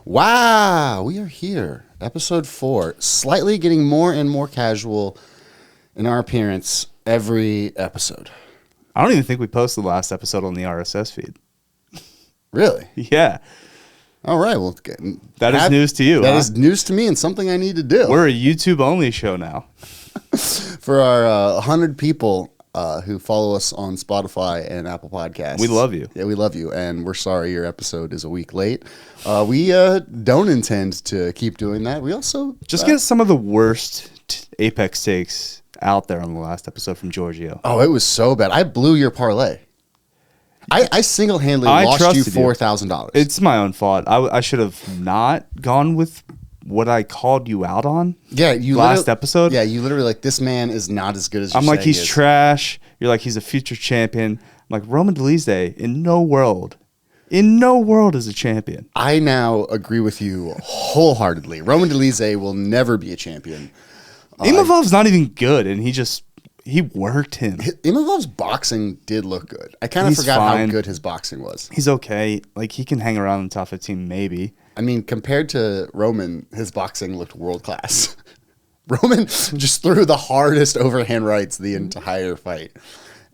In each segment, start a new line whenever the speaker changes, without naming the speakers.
Wow, we are here. Episode 4. Slightly getting more and more casual in our appearance every episode.
I don't even think we posted the last episode on the RSS feed.
Really?
Yeah.
All right. Well,
that is news to you.
That is news to me and something I need to do.
We're a YouTube-only show now.
For our 100 people who follow us on Spotify and Apple Podcasts.
We love you.
Yeah, we love you. And we're sorry your episode is a week late. We don't intend to keep doing that. We also...
Just get some of the worst Apex takes out there on the last episode from Giorgio.
Oh, it was so bad. I blew your parlay. I single-handedly lost you $4,000.
It's my own fault. I should have not gone with what I called you out on.
Yeah, you
last episode.
Yeah, you literally like, this man is not as good as you.
I'm like, he's trash. You're like, he's a future champion. I'm like, Roman Delise in no world is a champion.
I now agree with you wholeheartedly. Roman Delise will never be a champion.
Imavov's not even good, and he worked him.
Imavov's boxing did look good. I kind of forgot how good his boxing was.
He's okay. Like, he can hang around in the top 15, maybe.
I mean, compared to Roman, his boxing looked world class. Roman just threw the hardest overhand rights the entire fight.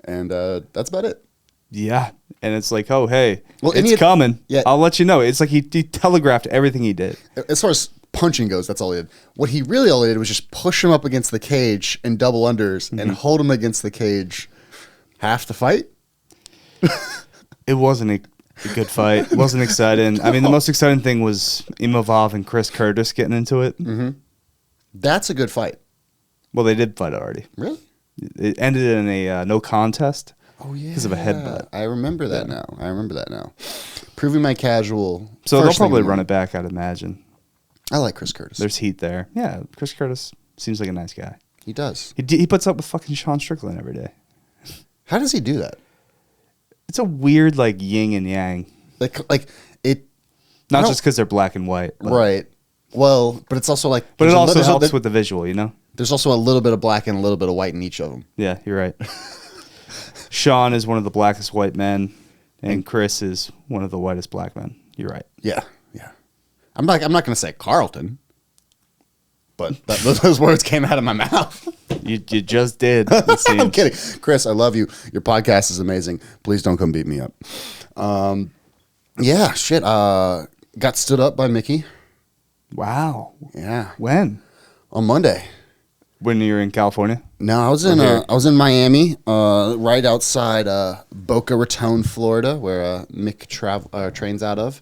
And that's about it.
Yeah. And it's like, oh, hey,
well,
it's coming.
Yeah.
I'll let you know. It's like he telegraphed everything he did.
As far as punching goes, that's all he did. What he really all did was just push him up against the cage and double unders and hold him against the cage half the fight.
It wasn't a good fight. It wasn't exciting. I mean, the most exciting thing was Imavov and Chris Curtis getting into it.
Mm-hmm. That's a good fight.
Well, they did fight already.
Really?
It ended in a no contest.
Oh, yeah.
Because of a headbutt.
I remember that now. Proving my casual.
So they'll probably run it back, I'd imagine.
I like Chris Curtis.
There's heat there. Yeah, Chris Curtis seems like a nice guy.
He does.
He puts up with fucking Sean Strickland every day.
How does he do that?
It's a weird, like, yin and yang.
Like it.
Not just because they're black and white.
Right. Well, but it's also like.
But it also helps with the visual, you know?
There's also a little bit of black and a little bit of white in each of them.
Yeah, you're right. Sean is one of the blackest white men, and Chris is one of the whitest black men. You're right.
Yeah. I'm not going to say Carlton, but those words came out of my mouth.
You just did.
I'm kidding. Chris, I love you. Your podcast is amazing. Please don't come beat me up. Yeah, shit. Got stood up by Mickey.
Wow.
Yeah.
When?
On Monday.
When you were in California?
No, I was in Miami, right outside Boca Raton, Florida, where Mick trains out of,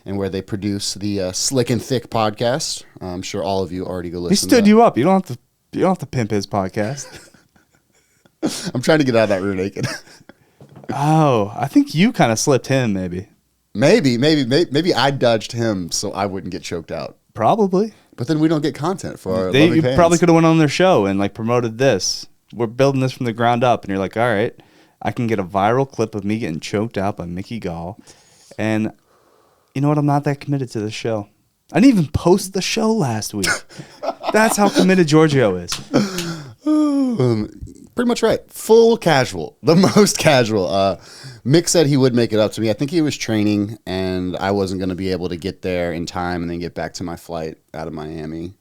and where they produce the Slick and Thick podcast. I'm sure all of you already go listen.
He stood you up. You don't have to pimp his podcast.
I'm trying to get out of that rear naked.
Oh, I think you kind of slipped him, maybe.
Maybe I dodged him so I wouldn't get choked out.
Probably.
But then we don't get content for our
You
fans.
probably could have went on their show and like promoted this. We're building this from the ground up, and you're like, all right, I can get a viral clip of me getting choked out by Mickey Gall, and you know what? I'm not that committed to this show. I didn't even post the show last week. That's how committed Giorgio is.
Pretty much right. Full casual. The most casual. Mick said he would make it up to me. I think he was training, and I wasn't going to be able to get there in time and then get back to my flight out of Miami.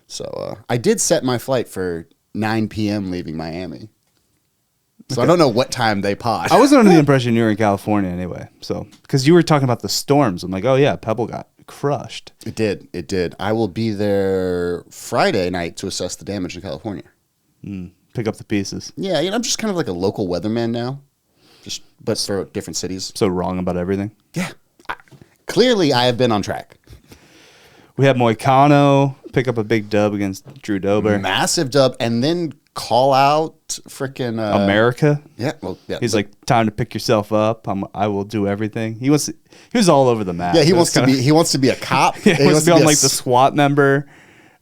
So I did set my flight for 9 p.m. leaving Miami. So I don't know what time they pod.
I wasn't under the impression you were in California anyway. So because you were talking about the storms. I'm like, oh, yeah, Pebble got crushed.
It did. I will be there Friday night to assess the damage in California.
Pick up the pieces.
Yeah, I'm just kind of like a local weatherman now, but for different cities.
So wrong about everything.
Yeah, clearly I have been on track.
We had Moicano pick up a big dub against Drew Dober.
Massive dub, and then call out freaking
America.
Yeah, well, yeah.
He's like, time to pick yourself up. I will do everything. He was all over the map.
Yeah, he wants to be a cop.
Yeah, he wants to be on like the SWAT member.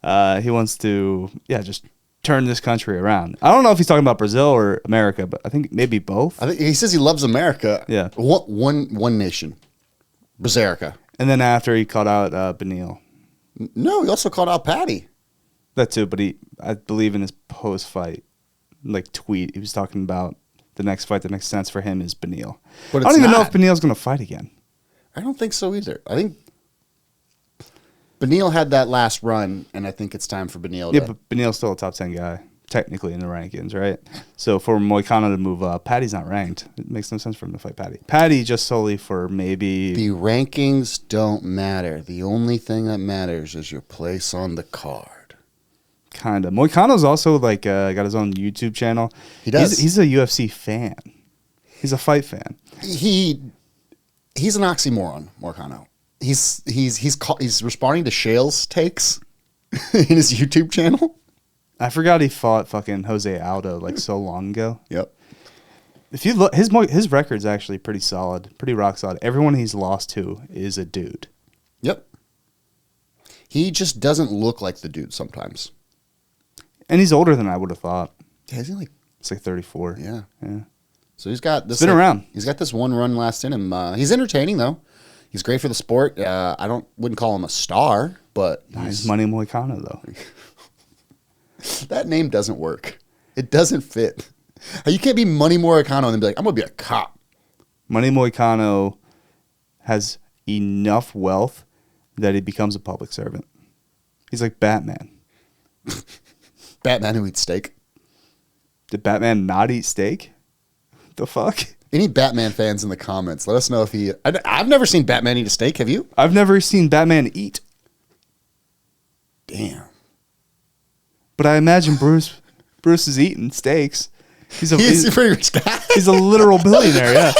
He wants to just turn this country around. I don't know if he's talking about Brazil or America, but I think maybe both.
I think he says he loves America.
Yeah,
one nation, Brazerica.
And then after he called out Benil.
No, he also called out Patty.
That too, but I believe in his post-fight tweet, he was talking about the next fight that makes sense for him is Benil. But I don't even know if Benil's going to fight again.
I don't think so either. I think Beneil had that last run, and I think it's time for Beneil
Yeah,
to...
but Beneil's still a top 10 guy, technically, in the rankings, right? So for Moicano to move up, Patty's not ranked. It makes no sense for him to fight Patty. Patty just solely for maybe...
The rankings don't matter. The only thing that matters is your place on the card.
Kind of. Moicano's also like got his own YouTube channel.
He does.
He's a UFC fan. He's a fight fan.
He's an oxymoron, Moicano. He's responding to Shale's takes in his YouTube channel.
I forgot he fought fucking Jose Aldo like so long ago.
Yep.
If you look, his record's actually pretty solid, pretty rock solid. Everyone he's lost to is a dude.
Yep. He just doesn't look like the dude sometimes.
And he's older than I would have thought.
Yeah, he's like...
It's like 34.
Yeah.
Yeah.
So he's got this...
He's been around.
He's got this one run last in him. He's entertaining, though. He's great for the sport. Wouldn't call him a star, but...
He's Money Moicano, though.
That name doesn't work. It doesn't fit. You can't be Money Moicano and then be like, I'm going to be a cop.
Money Moicano has enough wealth that he becomes a public servant. He's like Batman.
Batman who eats steak.
Did Batman not eat steak? The fuck?
Any Batman fans in the comments, let us know if he... I've never seen Batman eat a steak. Have you?
I've never seen Batman eat.
Damn.
But I imagine Bruce is eating steaks. He's a
pretty rich guy.
He's a literal billionaire, yeah.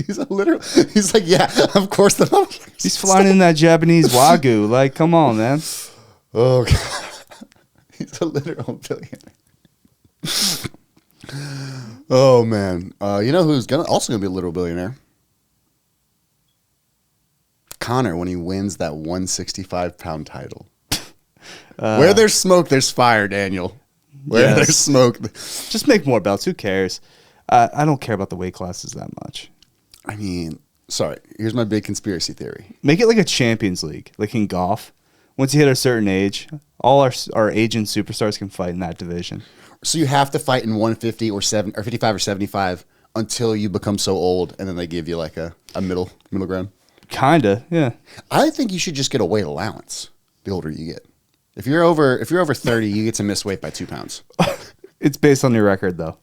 He's like, yeah, of course.
He's flying in that Japanese Wagyu. Like, come on, man.
Oh, God. He's a literal billionaire. Oh, man. You know who's also going to be a literal billionaire? Connor, when he wins that 165-pound title. Where there's smoke, there's fire, Daniel. Where there's smoke.
Just make more belts. Who cares? I don't care about the weight classes that much.
I mean, sorry. Here's my big conspiracy theory.
Make it like a Champions League, like in golf. Once you hit a certain age, all our aging superstars can fight in that division.
So you have to fight in 150 or 55 or 75 until you become so old, and then they give you like a middle ground.
Kinda, yeah.
I think you should just get a weight allowance the older you get. If you're over 30, you get to miss weight by 2 pounds.
It's based on your record, though.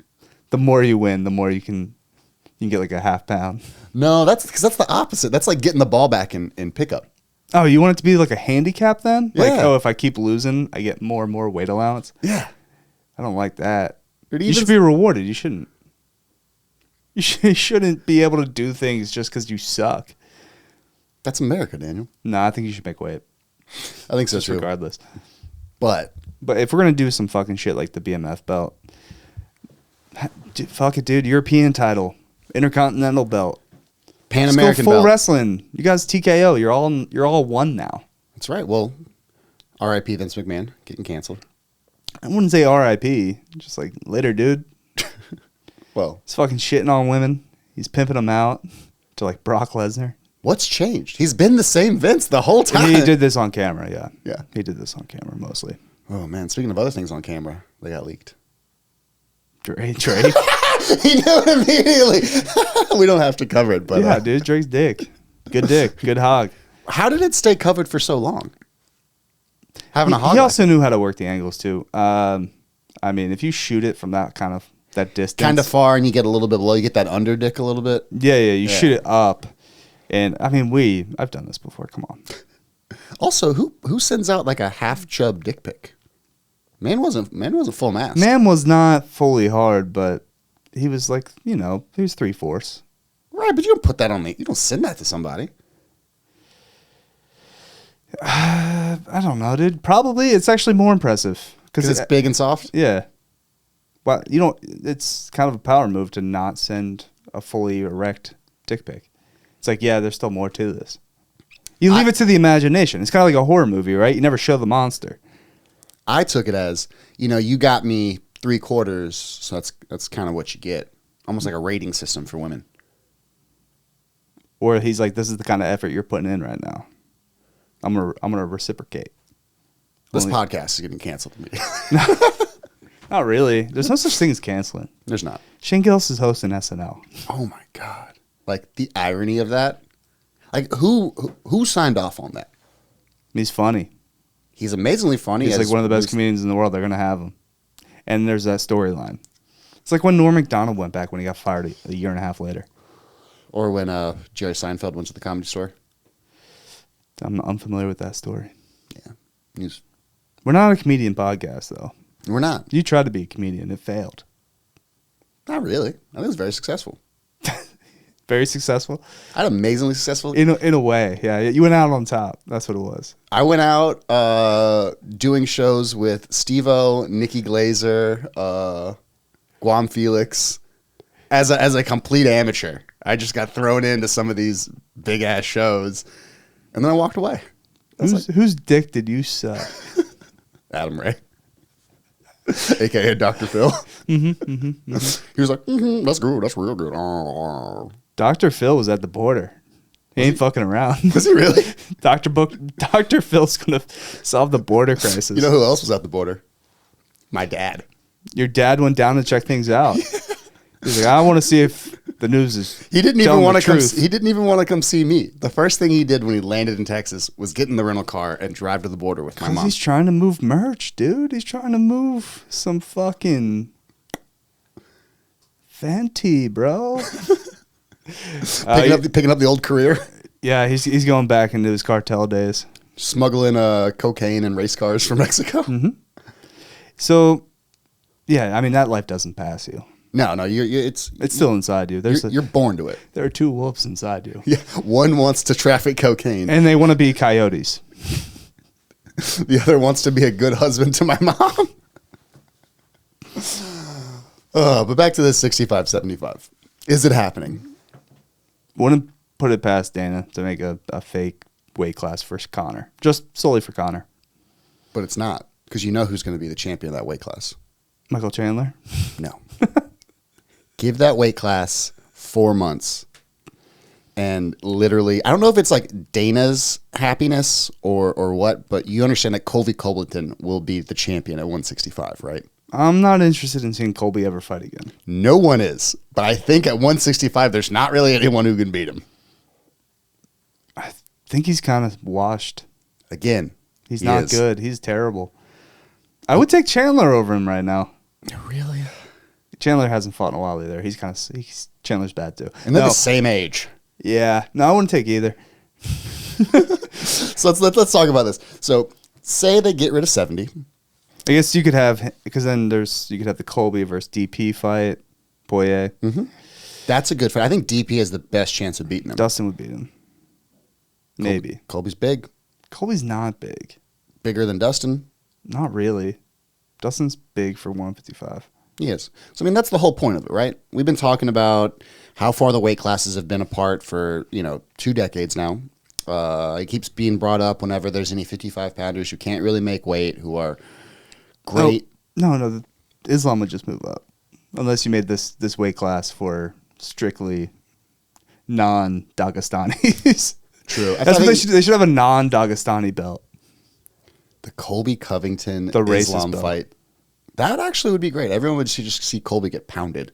The more you win, the more you can get like a half pound.
No, that's the opposite. That's like getting the ball back in pickup.
Oh, you want it to be like a handicap then?
Yeah.
Like, oh, if I keep losing, I get more and more weight allowance?
Yeah.
I don't like that.
You
should be rewarded. You shouldn't. You shouldn't be able to do things just because you suck.
That's America, Daniel.
No, I think you should make weight.
I think so, too.
Regardless.
But
if we're going to do some fucking shit like the BMF belt, fuck it, dude. European title. Intercontinental belt.
Pan American
full
belt.
wrestling. You guys TKO. You're all one now.
That's right. Well, R.I.P. Vince McMahon getting canceled.
I wouldn't say R.I.P. Just like later, dude.
Well,
he's fucking shitting on women. He's pimping them out to like Brock Lesnar.
What's changed? He's been the same Vince the whole time.
He did this on camera, yeah.
Yeah.
He did this on camera mostly.
Oh, man. Speaking of other things on camera, they got leaked.
Drake.
He knew it immediately. We don't have to cover it, but
yeah, dude, Drake's dick. Good dick. Good hog.
How did it stay covered for so long? Having a hog.
He also knew how to work the angles too. I mean, if you shoot it from that distance,
kind of far, and you get a little bit below, you get that under dick a little bit.
Yeah. You shoot it up, and I mean, I've done this before. Come on.
Also, who sends out like a half chub dick pic? Man wasn't full mass.
Man was not fully hard, but he was like, he was 3/4.
Right, but you don't put that on you don't send that to somebody.
I don't know, dude. Probably it's actually more impressive
Because it's big and soft?
Yeah. Well, it's kind of a power move to not send a fully erect dick pic. It's like, yeah, there's still more to this. You leave it to the imagination. It's kind of like a horror movie, right? You never show the monster.
I took it as, you got me 3/4, so that's kind of what you get. Almost like a rating system for women.
Or he's like, this is the kind of effort you're putting in right now. I'm gonna reciprocate.
This podcast is getting canceled immediately.
Not really. There's no such thing as canceling.
There's not.
Shane Gillis is hosting SNL.
Oh my God. Like the irony of that. Like who signed off on that?
He's funny.
He's amazingly funny.
He's like one of the best comedians in the world. They're gonna have him. And there's that storyline. It's like when Norm Macdonald went back when he got fired a year and a half later.
Or when Jerry Seinfeld went to the Comedy Store.
I'm unfamiliar with that story.
Yeah.
We're not a comedian podcast, though.
We're not.
You tried to be a comedian. It failed.
Not really. I think it was very successful.
Very successful?
I had amazingly successful.
In a way, yeah. You went out on top. That's what it was.
I went out doing shows with Steve-O, Nikki Glazer, Guam Felix as a complete amateur. I just got thrown into some of these big ass shows, and then I walked away.
Whose dick did you suck?
Adam Ray, aka Dr. Phil. He was like, "That's good. That's real good."
Dr. Phil was at the border. He ain't fucking around.
Was he really?
Dr. Phil's gonna solve the border crisis.
You know who else was at the border? My dad.
Your dad went down to check things out. He's like, I want to see if the news is.
He didn't even want to come. He didn't even want to come see me. The first thing he did when he landed in Texas was get in the rental car and drive to the border with my mom.
He's trying to move merch, dude. He's trying to move some fucking Fenty, bro.
Picking up the old career.
Yeah, he's going back into his cartel days.
Smuggling cocaine and race cars from Mexico.
Mm-hmm. So, yeah, I mean that life doesn't pass you.
No, it's
still inside you.
You're born to it.
There are two wolves inside you.
Yeah, one wants to traffic cocaine,
and they want to be coyotes.
The other wants to be a good husband to my mom. But back to this 65-75. Is it happening?
Wouldn't put it past Dana to make a fake weight class for Connor, just solely for Connor.
But it's not, because you know who's going to be the champion of that weight class.
Michael Chandler?
No. Give that weight class 4 months. And literally, I don't know if it's like Dana's happiness or what, but you understand that Colby Covington will be the champion at 165, right?
I'm not interested in seeing Colby ever fight again.
No one is. But I think at 165, there's not really anyone who can beat him.
I think he's kind of washed.
Again,
he's not good. He's terrible. I would take Chandler over him right now.
Really?
Chandler hasn't fought in a while either. Chandler's bad too.
And they're the same age.
Yeah. No, I wouldn't take either.
So let's talk about this. So say they get rid of 70.
I guess you could have, because then you could have the Colby versus DP fight, Poirier.
Mm-hmm. That's a good fight. I think DP has the best chance of beating him.
Dustin would beat him. Maybe.
Colby's big.
Colby's not big.
Bigger than Dustin?
Not really. Dustin's big for 155.
He is. So, I mean, that's the whole point of it, right? We've been talking about how far the weight classes have been apart for, 2 decades now. It keeps being brought up whenever there's any 55-pounders who can't really make weight, who are great.
No. Islam would just move up. Unless you made this weight class for strictly non-Dagestanis.
True.
That's what they should have a non-Dagestani belt.
The Colby Covington
the
Islam
belt.
fight. That actually would be great. Everyone would just see Colby get pounded.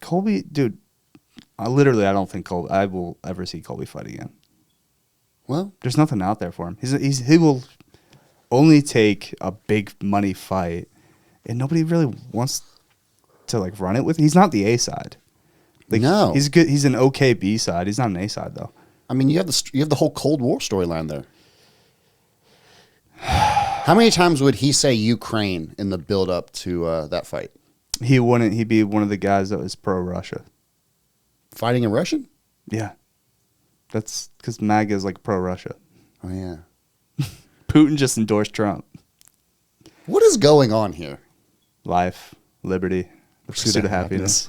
Colby, dude, I don't think I will ever see Colby fight again.
Well,
there's nothing out there for him. He will only take a big money fight, and nobody really wants to run it with. He's not the A side.
No,
he's good. He's an okay B side. He's not an A side though.
I mean, you have the whole Cold War storyline there. How many times would he say Ukraine in the build up to that fight?
He wouldn't. He'd be one of the guys that was pro Russia.
Fighting a Russian?
Yeah, that's because MAGA is pro Russia.
Oh yeah.
Putin just endorsed Trump.
What is going on here?
Life, liberty, the pursuit of happiness.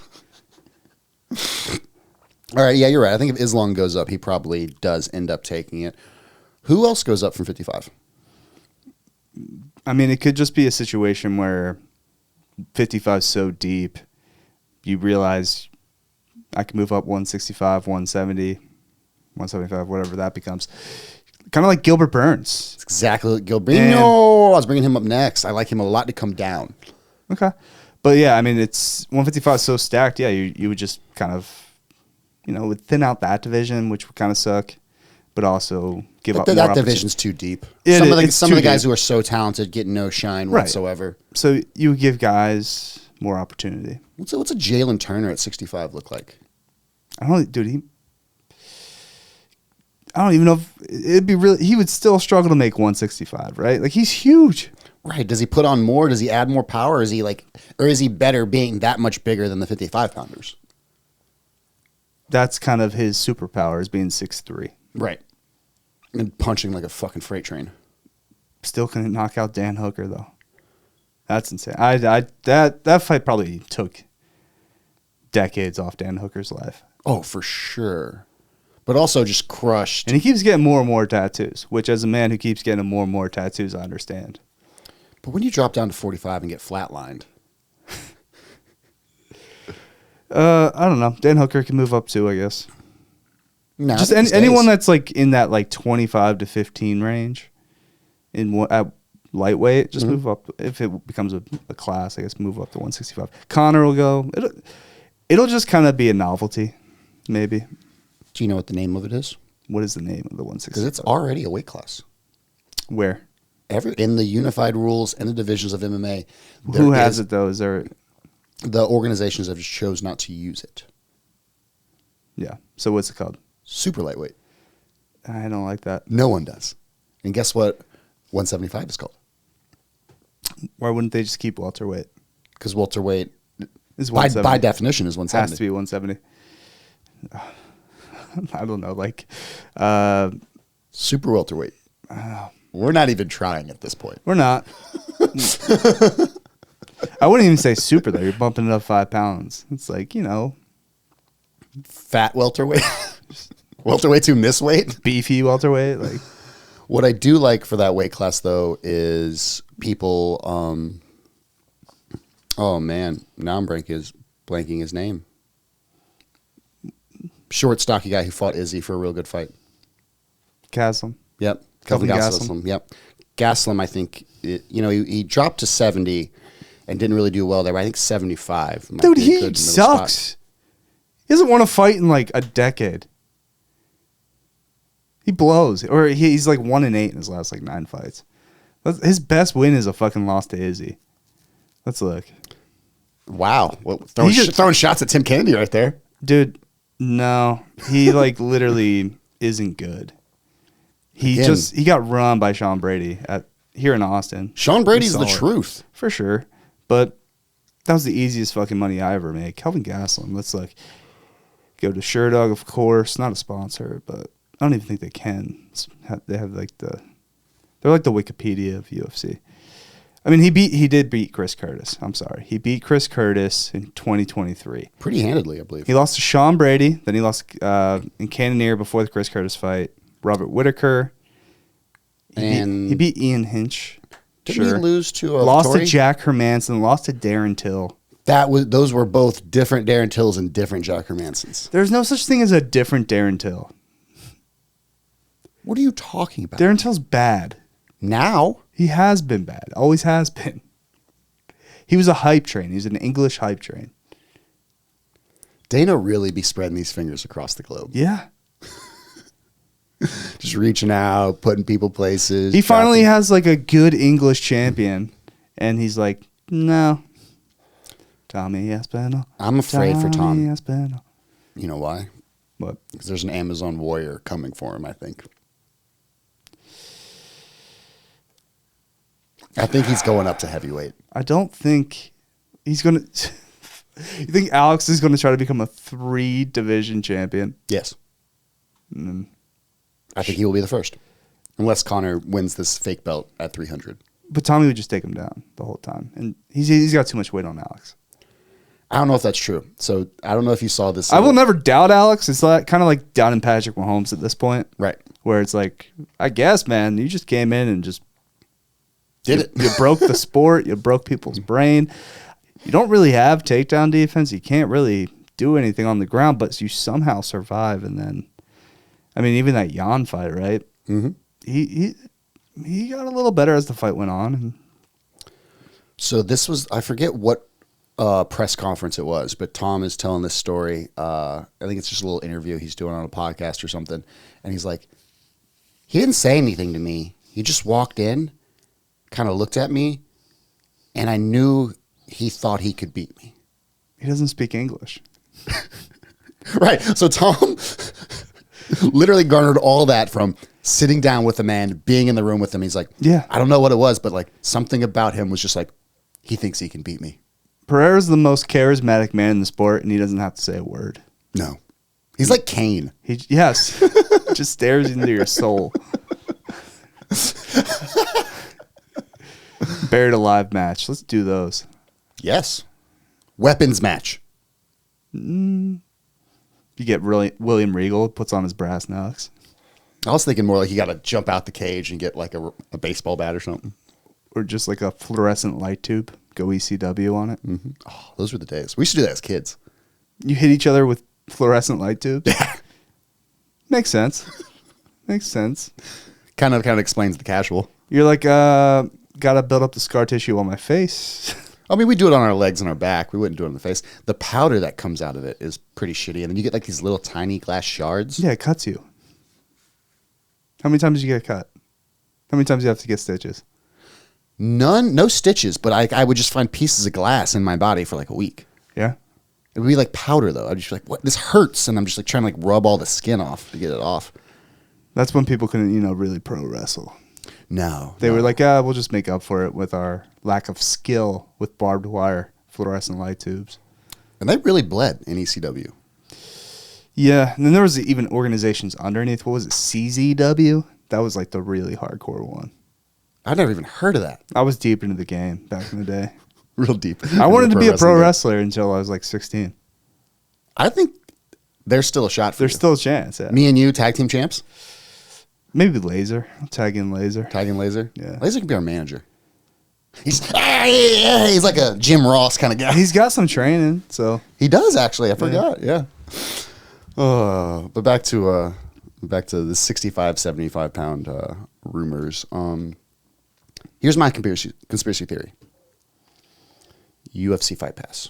All right, yeah, you're right. I think if Islam goes up, he probably does end up taking it. Who else goes up from 55?
I mean, it could just be a situation where 55 is so deep, you realize I can move up 165, 170, 175, whatever that becomes. Kind of like Gilbert Burns.
It's exactly like Gilbert. No, I was bringing him up next. I like him a lot to come down.
Okay. But yeah, I mean, it's 155 is so stacked. Yeah, you would just kind of would thin out that division, which would kind of suck, but also give up
But
more
that division's too deep.
It's
Some
too
of the guys
deep.
who are so talented get no shine
Right.
whatsoever.
So you would give guys more opportunity.
What's a Jalen Turner at 65 look like?
I don't even know if it'd be really. He would still struggle to make 165, right? Like he's huge.
Right. Does he put on more? Does he add more power? Or is he better being that much bigger than the 55 pounders?
That's kind of his superpower, is being 6'3".
Right. And punching like a fucking freight train.
Still couldn't knock out Dan Hooker though. That's insane. That fight probably took decades off Dan Hooker's life.
Oh, for sure. But also just crushed.
And he keeps getting more and more tattoos, which as a man who keeps getting more and more tattoos, I understand.
But when you drop down to 45 and get flatlined.
I don't know. Dan Hooker can move up too, I guess.
No,
Just anyone that's like in that like 25 to 15 range at lightweight, just move up. If it becomes a class, I guess move up to 165. Connor will go. It'll just kind of be a novelty, maybe.
Do you know what the name of it is?
What is the name of the 165?
Because it's already a weight class.
Where?
In the unified rules and the divisions of MMA.
Who has it though? Is there?
The organizations have just chose not to use it.
Yeah. So what's it called?
Super lightweight.
I don't like that.
No one does. And guess what 175 is called?
Why wouldn't they just keep welterweight?
Because welterweight,
Is
by
170.
definition, is 170.
Has to be 170. I don't know. Like,
Super welterweight. We're not even trying at this point.
we're not. I wouldn't even say super though. You're bumping it up 5 pounds. It's like,
Fat welterweight. Welterweight to miss weight.
beefy welterweight. Like,
What I do like for that weight class, though, is people. Oh man, now I'm blanking his name. Short, stocky guy who fought Izzy for a real good fight.
Gaslam.
Yep,
Kelvin
Gaslam. Yep, Gaslam. I think he dropped to 70 and didn't really do well there. But I think 75. might
Dude,
be a good
he
middle
sucks.
spot.
He hasn't won a fight in like a decade. He blows, or he's like 1-8 in his last like 9 fights. His best win is a fucking loss to Izzy. Let's look.
Wow, well,
He
throwing shots at Tim Kennedy right there.
Dude, no. He like literally isn't good. He
Again.
got run by Sean Brady here in Austin.
Sean Brady's the
Solid.
truth.
For sure. But that was the easiest fucking money I ever made. Kelvin Gastelum. Let's like go to Sherdog, of course. Not a sponsor, but I don't even think they can. They have like they're like the Wikipedia of UFC. I mean, he did beat Chris Curtis. I'm sorry. He beat Chris Curtis in 2023.
Pretty handedly, I believe.
He lost to Sean Brady. Then he lost in Cannonier before the Chris Curtis fight. Robert Whitaker. He beat Ian Hinch.
Didn't he lose to
lost
Tory?
to Jack Hermanson. Lost to Darren Till.
Those were both different Darren Tills and different Jack Hermansons.
There's no such thing as a different Darren Till.
What are you talking about?
Darren Till's bad.
Now?
He has been bad. Always has been. He was a hype train. He was an English hype train.
Dana really be spreading these fingers across the globe.
Yeah.
Just reaching out, putting people places.
He finally has like a good English champion. And he's like, no. Tommy Espinal.
I'm afraid for Tom.
Espinal.
You know why?
What?
Because there's an Amazon warrior coming for him, I think. I think he's going up to heavyweight.
I don't think he's going to... You think Alex is going to try to become a 3-division champion?
Yes.
Mm.
I think he will be the first. Unless Connor wins this fake belt at 300.
But Tommy would just take him down the whole time. And he's got too much weight on Alex.
I don't know if that's true. So I don't know if you saw this.
I will never doubt Alex. It's like, kind of like doubting Patrick Mahomes at this point.
Right.
Where it's like, I guess, man, you just came in and just
You
broke the sport. You broke people's brain. You don't really have takedown defense. You can't really do anything on the ground, but you somehow survive. And then, I mean, even that Jan fight, right?
Mm-hmm.
He got a little better as the fight went on. And
so this was, I forget what press conference it was, but Tom is telling this story. I think it's just a little interview he's doing on a podcast or something. And he's like, he didn't say anything to me. He just walked in, kind of looked at me, and I knew he thought he could beat me.
He doesn't speak English.
Right. So Tom literally garnered all that from sitting down with the man, being in the room with him. He's like,
Yeah.
I don't know what it was, but like something about him was just like, he thinks he can beat me.
Pereira's the most charismatic man in the sport, and he doesn't have to say a word.
No. He's like Kane.
Yes. Just stares into your soul. Buried alive match. Let's do those.
Yes. Weapons match.
You get William Regal, puts on his brass knucks.
I was thinking more like you got to jump out the cage and get like a baseball bat or something.
Or just like a fluorescent light tube. Go ECW on it.
Mm-hmm. Oh, those were the days. We used to do that as kids.
You hit each other with fluorescent light tubes? Yeah. Makes sense. Makes sense.
Kind of explains the casual.
You're like, gotta build up the scar tissue on my face.
I mean, we do it on our legs and our back. We wouldn't do it on the face. The powder that comes out of it is pretty shitty. And then you get like these little tiny glass shards.
Yeah, it cuts you. How many times do you get cut? How many times do you have to get stitches?
None, no stitches, but I would just find pieces of glass in my body for like a week.
Yeah.
It would be like powder though. I'd just be like, what? This hurts. And I'm just like trying to like rub all the skin off to get it off.
That's when people couldn't, really pro wrestle.
No.
They were like, we'll just make up for it with our lack of skill with barbed wire fluorescent light tubes.
And they really bled in ECW.
Yeah. And then there was even organizations underneath. What was it? CZW? That was like the really hardcore one.
I'd never even heard of that.
I was deep into the game back in the day.
Real deep.
I wanted to be a pro wrestler until I was like 16.
I think there's still a shot for
There's
you.
still a chance. Yeah.
Me and you, tag team champs?
Maybe Laser. I'll tag in Laser.
Tag in Laser?
Yeah.
Laser can be our manager. He's like a Jim Ross kind of guy.
He's got some training, so.
He does actually. I forgot. Yeah. But back to the 65, 75 pound rumors. Here's my conspiracy theory. UFC Fight Pass.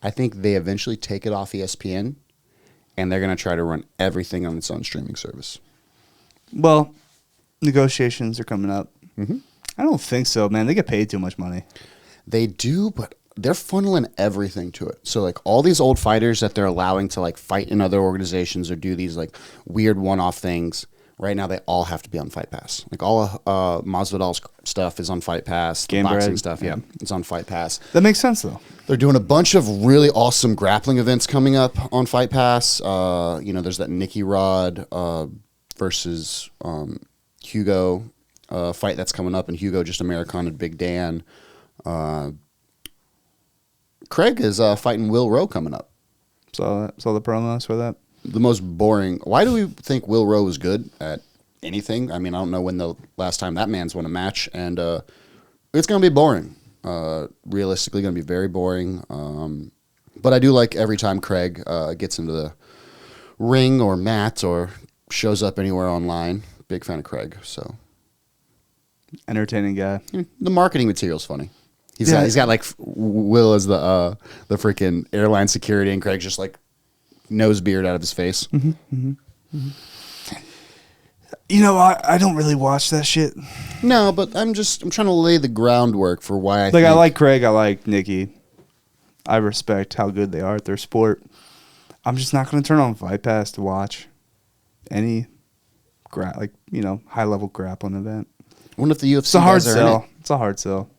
I think they eventually take it off ESPN, and they're going to try to run everything on its own streaming service.
Well, negotiations are coming up.
Mm-hmm.
I don't think so, man. They get paid too much money.
They do, but they're funneling everything to it. So, like, all these old fighters that they're allowing to, like, fight in other organizations or do these, like, weird one-off things, right now they all have to be on Fight Pass. Like, all of Masvidal's stuff is on Fight Pass. The
Game
boxing
bread.
stuff, yeah, it's on Fight Pass.
That makes sense, though.
They're doing a bunch of really awesome grappling events coming up on Fight Pass. There's that Nicky Rod versus Hugo fight that's coming up, and Hugo just Americana'd Big Dan. Craig is fighting Will Rowe coming up.
Saw the promos for that.
The most boring. Why do we think Will Rowe is good at anything? I mean, I don't know when the last time that man's won a match, and it's going to be boring. Realistically, going to be very boring. But I do like every time Craig gets into the ring or mat or shows up anywhere online. Big fan of Craig. So
Entertaining guy.
the marketing material's funny. He's got like Will as the freaking airline security, and Craig's just like nose beard out of his face.
Mm-hmm. I don't really watch that shit.
No, but I'm trying to lay the groundwork for why I think.
I like Craig. I like Nikki. I respect how good they are at their sport. I'm just not going to turn on Fight Pass to watch any high level grappling event.
What if the UFC
It's a hard
guys are in
sell.
it?
It's a hard sell.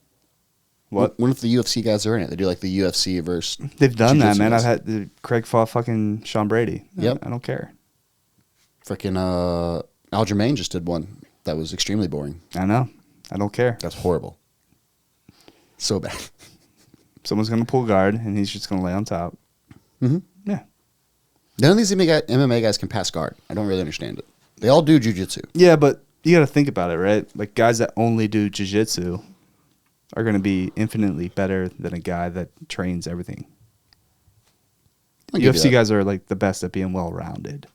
What?
What if the UFC guys are in it? They do like the UFC versus.
They've done that,
jiu-jitsu
man.
guys.
I've had Craig fought fucking Sean Brady.
Yep.
I don't care.
Freaking Aljamain just did one that was extremely boring.
I know. I don't care.
That's horrible. So bad.
Someone's going to pull guard, and he's just going to lay on top.
Mm-hmm.
Yeah.
None of these MMA guys can pass guard. I don't really understand it. They all do jiu-jitsu.
Yeah, but you got to think about it, right? Like, guys that only do jiu-jitsu are going to be infinitely better than a guy that trains everything.
I'll give you
UFC
that.
guys are, like, the best at being well-rounded.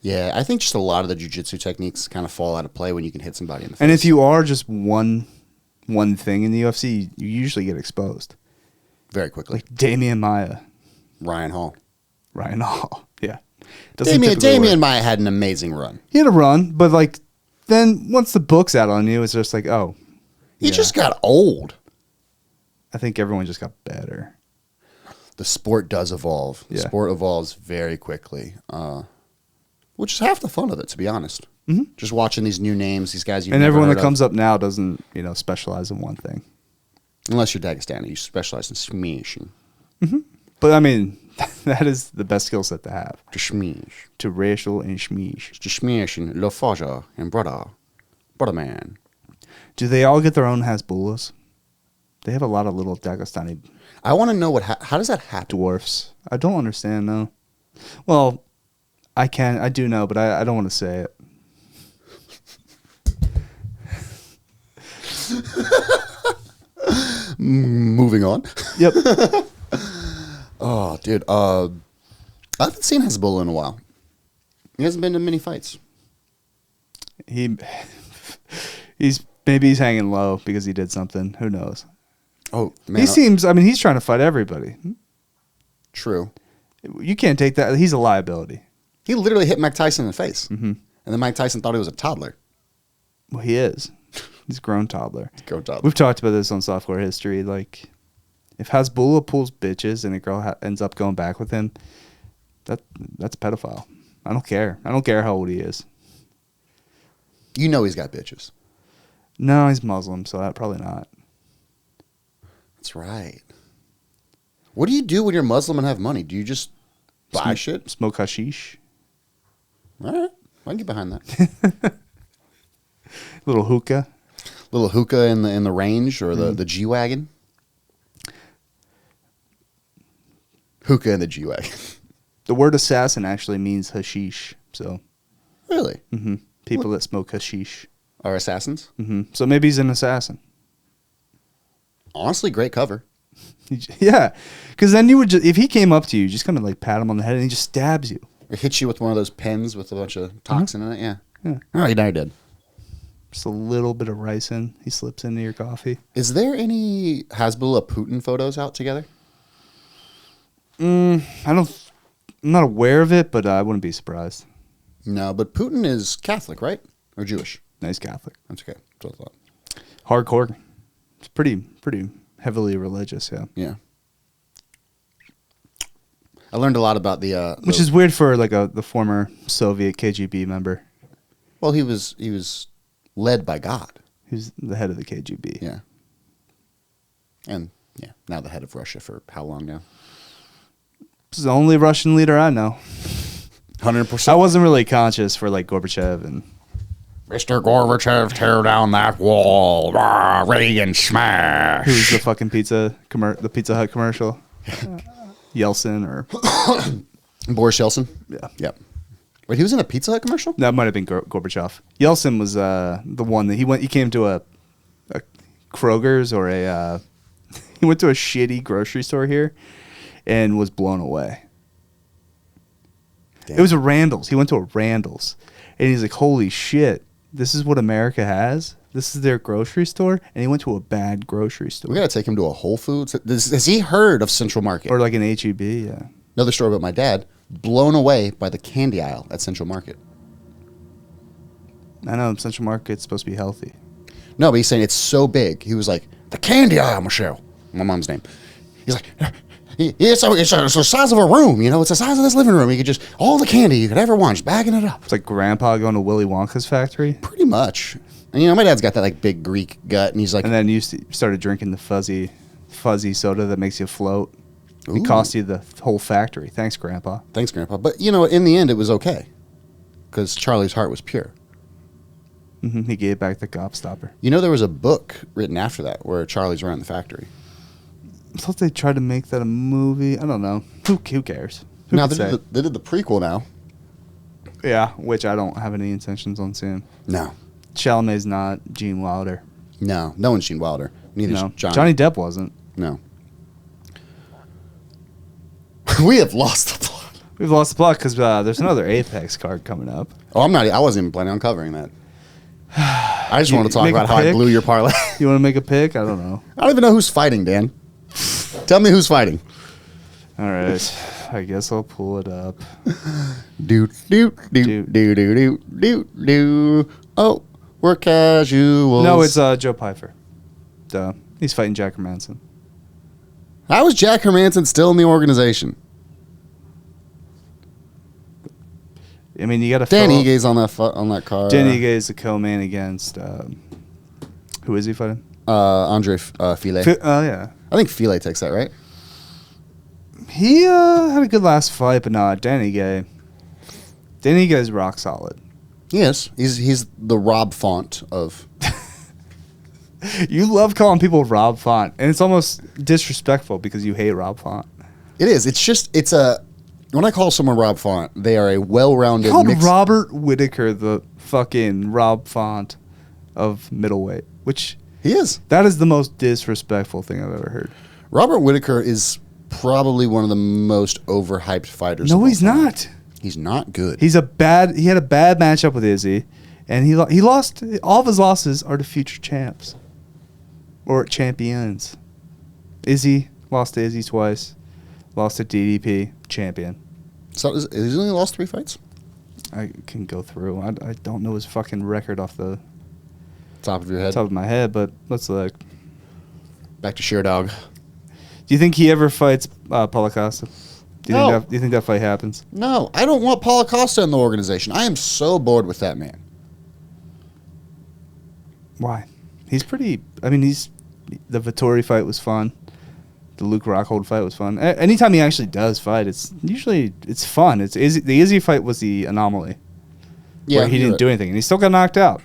Yeah, I think just a lot of the jiu-jitsu techniques kind of fall out of play when you can hit somebody in the face.
And if you are just one one thing in the UFC, you usually get exposed.
Very quickly.
Like Damian Maia,
Ryan Hall.
Ryan Hall. Yeah.
Damian Maia had an amazing run.
He had a run, but like then once the book's out on you, it's just like, oh.
He just got old.
I think everyone just got better.
The sport does evolve. The sport evolves very quickly, which is half the fun of it, to be honest. Mm-hmm. Just watching these new names, these guys.
And everyone that comes up now doesn't, specialize in one thing.
Unless you're Dagestani, you specialize in smashing.
Mm-hmm. But I mean, that is the best skill set to have.
To smash.
To racial and schmeesh.
To smash and lo faja and brother man.
Do they all get their own Hasbullas? They have a lot of little Dagestani.
I want to know how does that happen?
Dwarfs. I don't understand though. Well, I do know, but I don't want to say it.
Moving on.
Yep.
Oh, dude. I haven't seen Hasbulla in a while. He hasn't been to many fights.
He's hanging low because he did something. Who knows?
Oh, man.
He's trying to fight everybody.
True.
You can't take that. He's a liability.
He literally hit Mike Tyson in the face. Mm-hmm. And then Mike Tyson thought he was a toddler.
Well, he is. He's a grown toddler.
Grown toddler.
We've talked about this on Softcore History. Like, if Hasbulla pulls bitches and a girl ends up going back with him, that's a pedophile. I don't care. I don't care how old he is.
You know he's got bitches.
No, he's Muslim, so probably not.
That's right. What do you do when you're Muslim and have money? Do you just buy shit?
Smoke hashish.
All right. I can get behind that.
Little hookah.
Little hookah in the range or the G-Wagon. Hookah in the G-Wagon.
The word assassin actually means hashish. So.
Really?
Mm-hmm. People that smoke hashish
are assassins.
Mm-hmm. So maybe he's an assassin.
Honestly, great cover.
Yeah, because then you would if he came up to you, just kind of like pat him on the head and he just stabs you.
Or hits you with one of those pens with a bunch of toxin in it. Yeah.
Yeah.
Oh, you never did.
Just a little bit of ricin. He slips into your coffee.
Is there any Hasbulla Putin photos out together?
I'm not aware of it, but I wouldn't be surprised.
No, but Putin is Catholic, right? Or Jewish?
No, he's Catholic.
That's okay. That's what I thought.
Hardcore. It's pretty heavily religious, yeah.
Yeah. I learned a lot about the
which is weird for like the former Soviet KGB member.
Well, he was led by God.
He was the head of the KGB.
Yeah. And yeah, now the head of Russia for how long now?
This is the only Russian leader I know.
100%.
I wasn't really conscious for like Gorbachev and
Mr. Gorbachev, tear down that wall. Rah, Reagan smash.
Who's the fucking the Pizza Hut commercial? Yeltsin or
Boris Yeltsin?
Yeah.
Yep. Wait, he was in a Pizza Hut commercial?
That might have been Gorbachev. Yeltsin was the one that he came to a Kroger's or he went to a shitty grocery store here and was blown away. Damn. It was a Randall's. He went to a Randall's and he's like, holy shit, this is what America has? This is their grocery store? And he went to a bad grocery store.
We got to take him to a Whole Foods. Has he heard of Central Market?
Or like an H-E-B, yeah.
Another story about my dad, blown away by the candy aisle at Central Market.
I know, Central Market's supposed to be healthy.
No, but he's saying it's so big. He was like, the candy aisle, Michelle. My mom's name. He's like, it's the size of a room, It's the size of this living room. You could just, all the candy you could ever want, just bagging it up.
It's like Grandpa going to Willy Wonka's factory?
Pretty much. And, my dad's got that, like, big Greek gut, and he's like...
And then you started drinking the fuzzy soda that makes you float. Ooh. It cost you the whole factory. Thanks, Grandpa.
Thanks, Grandpa. But, in the end, it was okay. Because Charlie's heart was pure.
Mm-hmm. He gave back the gobstopper.
There was a book written after that where Charlie's running the factory.
I thought they tried to make that a movie. I don't know. Who cares?
Now, they did the prequel now.
Yeah, which I don't have any intentions on seeing.
No.
Chalamet's not Gene Wilder.
No one's Gene Wilder. Neither's
Johnny Depp wasn't.
No. We have lost the plot.
We've lost the plot because there's another Apex card coming up.
Oh, I wasn't even planning on covering that. I I just want to talk
make a
about how I
pick?
blew your parlay.
You want to make a pick? I don't know.
I don't even know who's fighting, Dan. Tell me who's fighting.
All right. I guess I'll pull it up.
Do. Oh, we're casuals.
No, it's Joe Pfeiffer. Duh. He's fighting Jack Hermanson.
How is Jack Hermanson still in the organization?
I mean, you got to.
Dan Igue's on that card.
Dan Ige is the co-main against. Who is he fighting?
Andre File.
Oh yeah.
I think File takes that, right?
He had a good last fight, but nah, Dan Ige is rock solid.
Yes, he's the Rob Font of.
You love calling people Rob Font, and it's almost disrespectful because you hate Rob Font.
It is. It's a. When I call someone Rob Font, they are a well-rounded.
Called Robert Whitaker the fucking Rob Font of middleweight, which
he is.
That is the most disrespectful thing I've ever heard.
Robert Whitaker is probably one of the most overhyped fighters.
No, he's not.
He's not good.
He had a bad matchup with Izzy, and he lost. All of his losses are to future champs or champions. Izzy lost to Izzy twice, lost to DDP, champion.
So he's only lost 3 fights?
I can go through. I don't know his fucking record off the
Top of your head?
top of my head, but let's look.
Back to Sherdog.
Do you think he ever fights Paulo Costa? Do you think that fight happens?
No, I don't want Paulo Costa in the organization. I am so bored with that man.
Why? He's pretty. I mean, the Vittori fight was fun. The Luke Rockhold fight was fun. Anytime he actually does fight, it's fun. The Izzy fight was the anomaly.
Yeah,
where he didn't do anything, and he still got knocked out.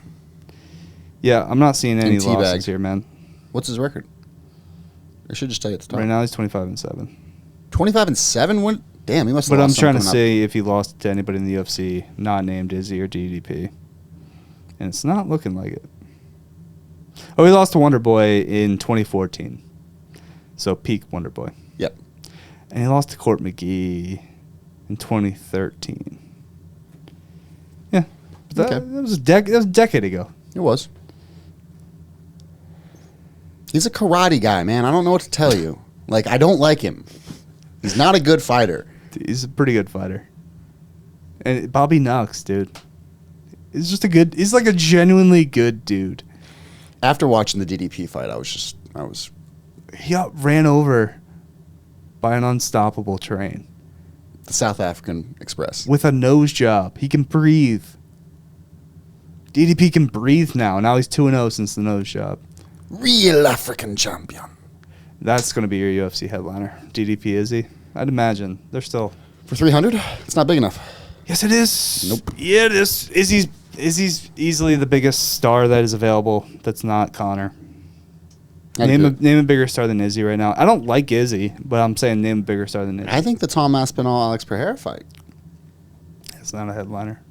Yeah, I'm not seeing any
teabagged.
losses here, man.
What's his record? I should just tell you at the top.
Right now, he's 25-7.
25-7? Damn, he must have
But I'm
lost
trying to
something
say if he lost to anybody in the UFC, not named Izzy or DDP, and it's not looking like it. Oh, he lost to Wonder Boy in 2014. So peak Wonder Boy.
Yep.
And he lost to Court McGee in 2013. Yeah. But that was a decade ago.
It was. He's a karate guy, man. I don't know what to tell you. Like, I don't like him. He's not a good fighter.
He's a pretty good fighter. And Bobby Knox, dude. He's like a genuinely good dude.
After watching the DDP fight,
He got ran over by an unstoppable train.
The South African Express.
With a nose job. He can breathe. DDP can breathe now. Now he's 2-0 since the nose job.
Real African champion.
That's going to be your UFC headliner. DDP Izzy. I'd imagine. They're still...
For 300? It's not big enough.
Yes, it is.
Nope.
Yeah, it is. Izzy's easily the biggest star that is available that's not Conor. Name a bigger star than Izzy right now. I don't like Izzy, but I'm saying name a bigger star than Izzy.
I think the Tom Aspinall Alex Pereira fight.
It's not a headliner.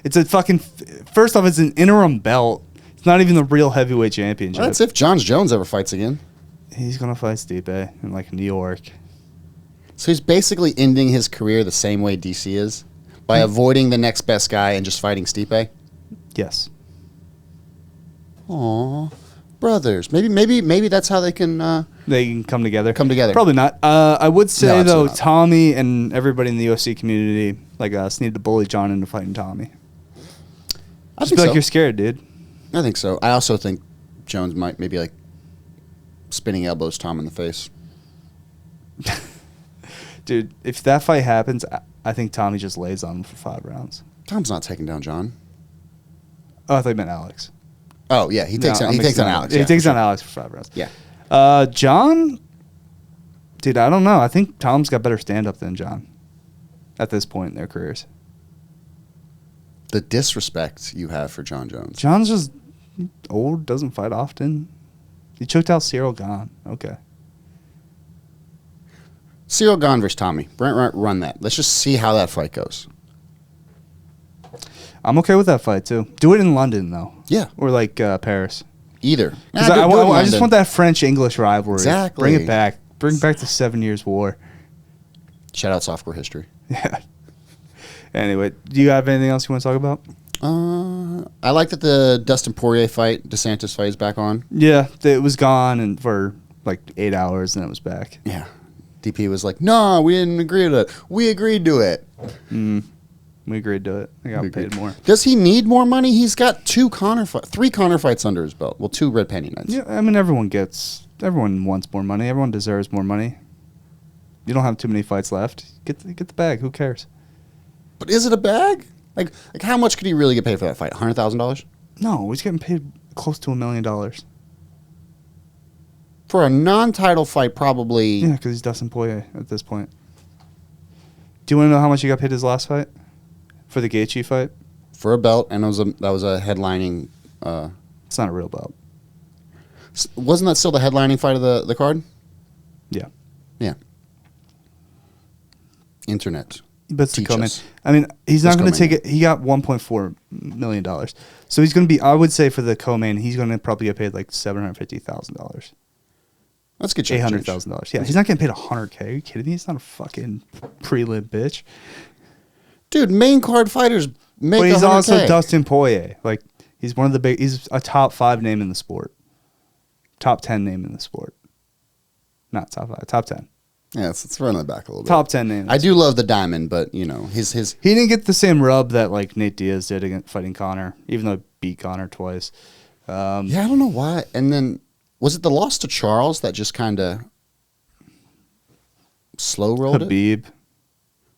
It's a fucking... First off, it's an interim belt. It's not even the real heavyweight championship.
Well, that's if John Jones ever fights again.
He's going to fight Stipe in, like, New York.
So he's basically ending his career the same way DC is, by avoiding the next best guy and just fighting Stipe?
Yes.
Aww. Brothers. Maybe that's how they can...
They can come together.
Probably
not. I would say,
No,
though,
not.
Tommy and everybody in the UFC community, like us, need to bully John into fighting Tommy.
I
Just
think
be like,
so.
you're scared, dude.
I think so. I also think Jones might maybe like spinning elbows Tom in the face.
Dude, if that fight happens, I think Tommy just lays on him for 5 rounds.
Tom's not taking down John.
Oh, I thought you meant Alex.
Oh yeah, he takes on Alex.
He
Yeah,
takes
for
on
sure.
Alex for 5 rounds.
Yeah.
John, dude, I don't know. I think Tom's got better stand-up than John at this point in their careers.
The disrespect you have for John Jones.
John's just old, doesn't fight often. He choked out Cyril Gahn. Okay.
Cyril Gahn versus Tommy. Brent, run that. Let's just see how that fight goes.
I'm okay with that fight, too. Do it in London, though.
Yeah.
Or, like, Paris.
Either.
'Cause
Nah, do it in
I just
London.
want that French-English rivalry.
Exactly.
Bring it back. Bring back the 7 Years' War.
Shout out software history.
Yeah. Anyway, do you have anything else you want to talk about?
I like that the Dustin Poirier fight, DeSantis fight is back on.
Yeah, it was gone and for like 8 hours and it was back.
Yeah. DP was like, no, we didn't agree to it. We agreed to it.
We agreed to it. I got
We
paid
agreed.
more.
Does he need more money? He's got 3 Connor fights under his belt. Well, 2 Red Panty Nights.
Yeah, I mean everyone wants more money. Everyone deserves more money. You don't have too many fights left. Get the bag. Who cares?
But is it a bag? Like how much could he really get paid for that fight? $100,000
No, he's getting paid close to $1 million.
for a non-title fight? Probably.
Yeah, because he's Dustin Poirier at this point. Do you want to know how much he got paid his last fight? For the Gaethje fight?
For a belt, and that was a headlining.
It's not a real belt.
Wasn't that still the headlining fight of the card?
Yeah.
Yeah. Internet.
But it's the
Teach
co-main.
us.
I mean, he's not
This
going to
co-main.
take it. He got $1.4 million. So he's going to be, I would say for the co-main, he's going to probably get paid like $750,000.
Let's get you
$800,000. Yeah, he's not getting paid $100K. Are you kidding me? He's not a fucking prelim bitch.
Dude, main card fighters make
But he's
100K.
also Dustin Poirier. Like, he's one of the big, he's a top 5 name in the sport. Top 10 name in the sport. Not top 5, top 10.
Yeah, let's run it back a little bit.
Top 10 name.
I do love the diamond, but his
He didn't get the same rub that like Nate Diaz did against fighting Conor, even though he beat Conor twice.
yeah, I don't know why. And then was it the loss to Charles that just kind of slow rolled it?
Habib.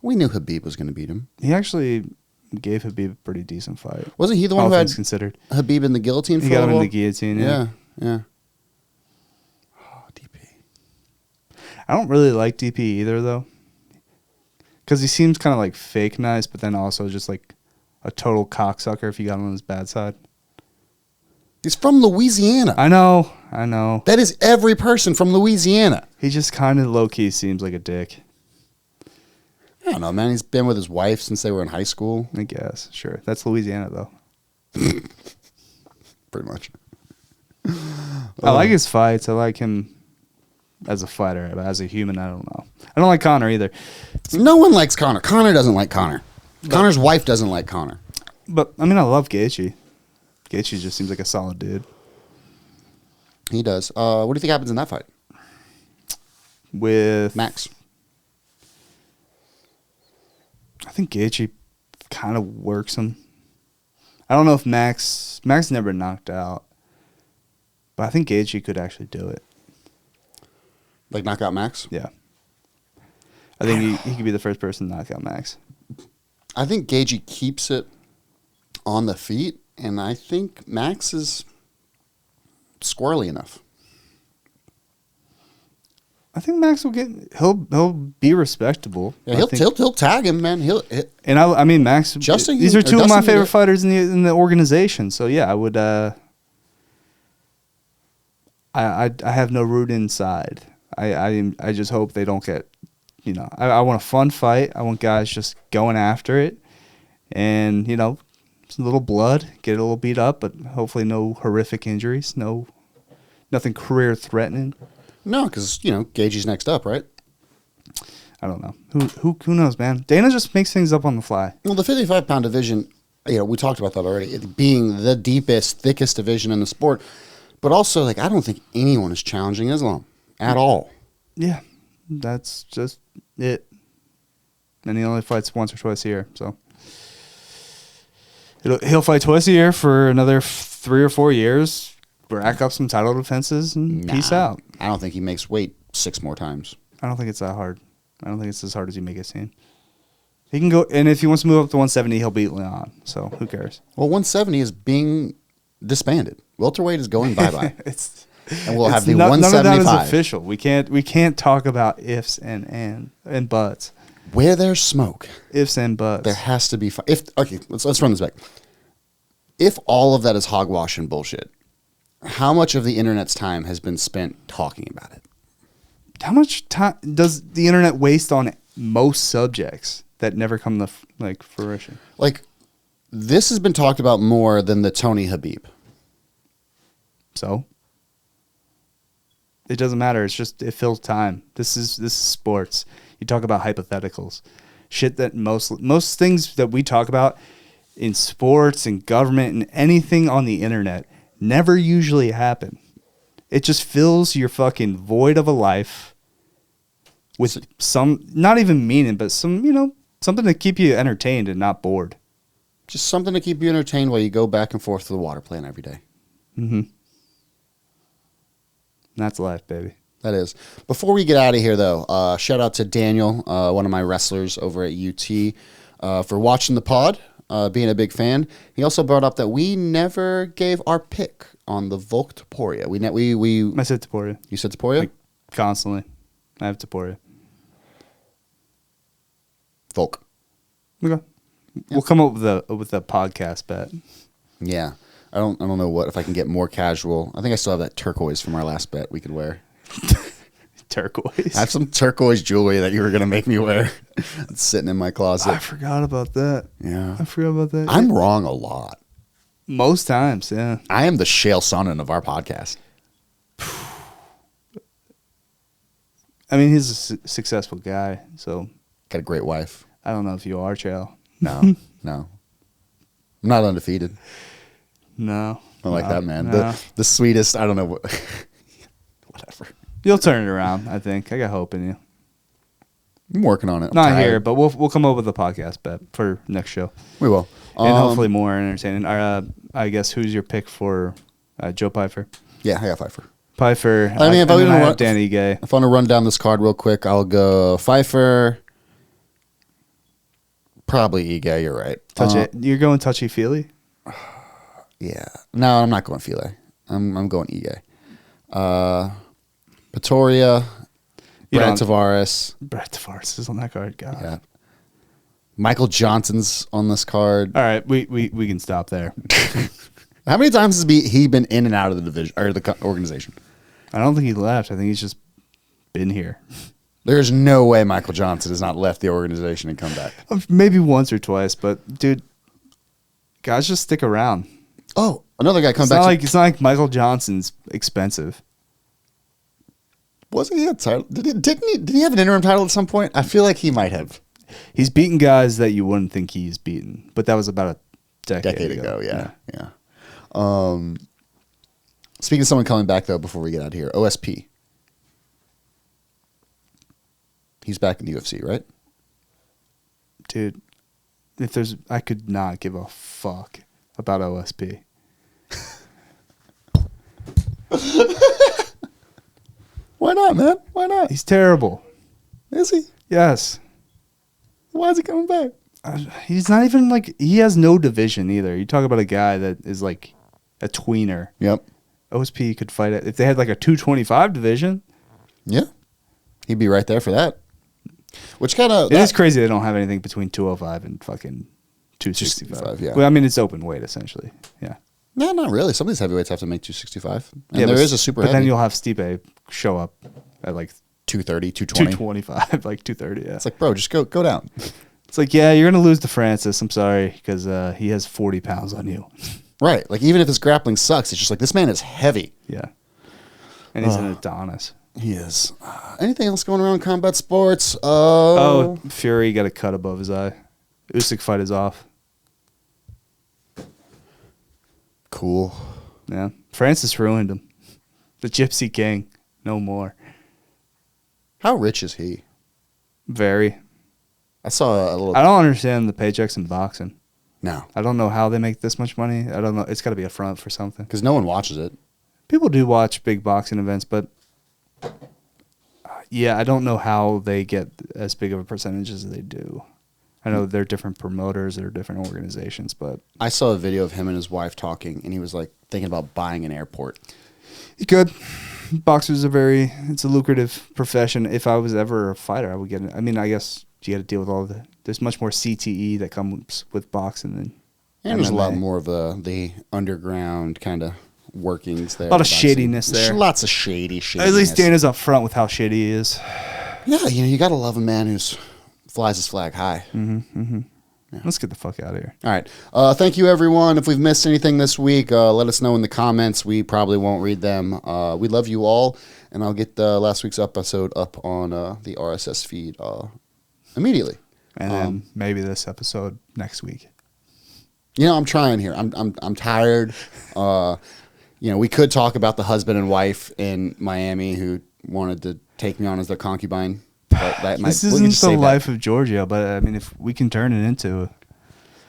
We knew Habib was going to beat him.
He actually gave Habib a pretty decent fight.
Wasn't he the one
All
who had
things considered.
Habib in the guillotine?
He
for a
got him in
while?
the guillotine.
Yeah, yeah. Oh, DP.
I don't really like DP either though, because he seems kind of like fake nice, but then also just like a total cocksucker if you got him on his bad side.
He's from Louisiana.
I know.
That is every person from Louisiana.
He just kind of low key seems like a dick.
I don't know, man. He's been with his wife since they were in high school.
I guess. Sure. That's Louisiana though.
Pretty much.
I like his fights. I like him as a fighter, but as a human, I don't know. I don't like Conor either.
No one likes Conor. Conor doesn't like Conor. Conor's wife doesn't like Conor.
But I mean, I love Gaethje. Gaethje just seems like a solid dude.
He does. What do you think happens in that fight?
With
Max.
I think Gaethje kind of works him. I don't know if Max never knocked out, but I think Gaethje could actually do it.
Like knock out Max?
Yeah. I think he could be the first person to knock out Max.
I think Gaethje keeps it on the feet, and I think Max is squirrely enough.
I think Max will he'll be respectable.
Yeah, he'll tag him, man.
And I mean Max.
Justin,
these are two of my
Dustin
favorite
did it.
fighters in the organization. So yeah, I would. I have no root inside. I just hope they don't get. I want a fun fight. I want guys just going after it, and just a little blood, get a little beat up, but hopefully no horrific injuries, nothing career threatening.
No, because Gaethje's next up, right?
I don't know. Who knows, man? Dana just makes things up on the fly.
Well, the 55-pound division, we talked about that already. It being the deepest, thickest division in the sport, but also I don't think anyone is challenging Islam at all.
Yeah, that's just it. And he only fights once or twice a year, so he'll fight twice a year for another 3 or 4 years. Rack up some title defenses and peace out.
I don't think he makes weight 6 more times.
I don't think it's that hard. I don't think it's as hard as you make it seem. He can go, and if he wants to move up to 170, he'll beat Leon. So who cares?
Well, 170 is being disbanded. Welterweight is going bye-bye. And we'll have the
none of that
175.
is official. We can't talk about ifs and buts.
Where there's smoke,
Ifs and buts.
there has to be let's run this back. If all of that is hogwash and bullshit, how much of the internet's time has been spent talking about it?
How much time does the internet waste on most subjects that never come to fruition?
This has been talked about more than the Tony Habib.
So it doesn't matter. It's just it fills time. This is sports. You talk about hypotheticals, shit that most things that we talk about in sports and government and anything on the internet never usually happen. It just fills your fucking void of a life with some, not even meaning, but some, something to keep you entertained and not bored.
Just something to keep you entertained while you go back and forth to the water plant every day.
Mm-hmm. That's life, baby.
That is. Before we get out of here, though, shout out to Daniel, one of my wrestlers over at UT, for watching the pod, being a big fan. He also brought up that we never gave our pick on the Volk Taporia.
I said Taporia.
You said Taporia?
Like, constantly. I have Taporia.
Volk.
Okay. Yeah. We'll come up with a podcast bet.
Yeah. I don't know if I can get more casual. I think I still have that turquoise from our last bet we could wear.
Turquoise.
I have some turquoise jewelry that you were going to make me wear. It's sitting in my closet.
I forgot about that.
Yeah.
I forgot about that.
I'm wrong a lot.
Most times, yeah.
I am the Shale Sonnen of our podcast.
I mean, he's a successful guy, so.
Got a great wife.
I don't know if you are, Chael.
No. I'm not undefeated.
No.
I like that, man.
No.
The sweetest, I don't know. Whatever.
You'll turn it around, I think. I got hope in you.
I'm working on it. I'm
Not
tired.
here, but we'll come up with a podcast bet for next show.
We will.
And hopefully more entertaining. I guess who's your pick for Joe Pfeiffer?
Yeah, I got Pfeiffer.
Pfeiffer.
I mean, if I
have Danny Gay.
If I want to run down this card real quick, I'll go Pfeiffer. Probably Ige, you're right.
You're going touchy-feely?
Yeah. No, I'm not going File. I'm going Ige. Pretoria. Brad Tavares.
Brad Tavares is on that card. God.
Yeah. Michael Johnson's on this card.
All right, we can stop there.
How many times has he been in and out of the division or the organization?
I don't think he left. I think he's just been here.
There's no way Michael Johnson has not left the organization and come back.
Maybe once or twice, but dude, guys just stick around.
Oh, another guy comes back.
It's not like Michael Johnson's expensive.
Wasn't he a title? Did he have an interim title at some point? I feel like he might have.
He's beaten guys that you wouldn't think he's beaten, but that was about a decade ago.
Yeah. Speaking of someone coming back though, before we get out of here, OSP. He's back in the UFC, right?
Dude, I could not give a fuck about OSP.
Why not, man? Why not?
He's terrible.
Is he?
Yes.
Why is he coming back?
He's not even he has no division either. You talk about a guy that is like a tweener.
Yep.
OSP could fight it. If they had like a 225 division.
Yeah. He'd be right there for that. Which kind of...
It is crazy they don't have anything between 205 and fucking 265.
Yeah.
Well, I mean, it's open weight, essentially. Yeah.
No, not really. Some of these heavyweights have to make 265. And
yeah,
there is a super heavy.
But then you'll have Stipe show up at like
230, 220.
225, like 230, yeah.
It's like, bro, just go down.
It's like, yeah, you're going to lose to Francis. I'm sorry, because he has 40 pounds on you.
Right. Like, even if his grappling sucks, it's just like, this man is heavy.
Yeah. And he's an Adonis.
He is. Anything else going around in combat sports?
Fury got a cut above his eye. Usyk fight is off.
Cool.
Yeah. Francis ruined him. The Gypsy King. No more.
How rich is he?
Very.
I saw a little...
I don't understand the paychecks in boxing.
No.
I don't know how they make this much money. I don't know. It's got to be a front for something.
Because no one watches it.
People do watch big boxing events, but yeah, I don't know how they get as big of a percentage as they do. I know they're different promoters, they're different organizations, but
I saw a video of him and his wife talking, and he was like thinking about buying an airport.
you could. Boxers are it's a lucrative profession. If I was ever a fighter, I would get it. I mean, I guess you got to deal with there's much more CTE that comes with boxing than
And there's a lot more of the underground kind of workings there.
A lot of shadiness there.
Lots of shadiness.
At least Dana's up front with how shady he is.
Yeah, you got to love a man who's flies his flag high.
Yeah. Let's get the fuck out of here.
All right. Thank you, everyone. If we've missed anything this week, let us know in the comments. We probably won't read them. We love you all, and I'll get last week's episode up on the RSS feed immediately.
And then maybe this episode next week.
You know, I'm trying here. I'm tired. You know, we could talk about the husband and wife in Miami who wanted to take me on as their concubine. But that
This
we can
isn't
just
the
save that.
life of Giorgio, but I mean, if we can turn it into,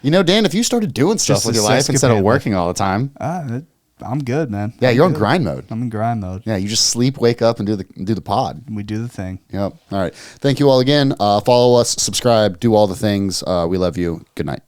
You know, Dan, if you started doing stuff
Just
with
a
your life
sex
instead of
companion.
working all the time,
I'm good, man.
yeah,
I'm
you're on
good.
grind mode.
I'm in grind mode.
Yeah, you just sleep, wake up, and do the pod.
We do the thing.
Yep. All right. Thank you all again. Follow us, subscribe, do all the things. We love you. Good night.